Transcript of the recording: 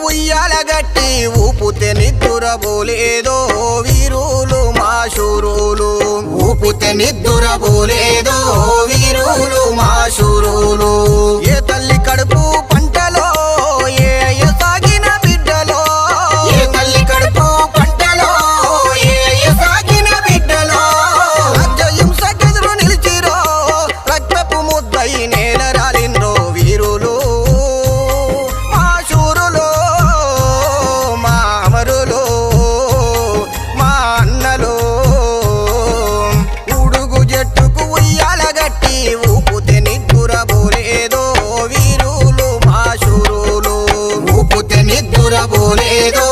ఉయ్యాలగట్టి ఊపుతే నిద్దురబోలేదో వీరులు మా శూరులు, ఊపుతే నిద్దురబోలేదో వీరులు మా శూరులు. ఏ తల్లి కడుపు పంటలో ఏ సాగిన బిడ్డలో, ఏ తల్లి కడుపు పంటలో ఏ సాగిన బిడ్డలో రాజ్యహింసకెదురు నిలిచిరో, రక్తపు ముద్దై నేల రాలిండ్రో వీరులు మా శూరులు, మా అమరులు, మా అన్నలు. ఉడుగు జట్టుకు ఉయ్యాలగట్టి ఊపుతే నిద్దురబోలేదో వీరులు మా శూరులు, ఊపుతే నిద్దురబోలేదో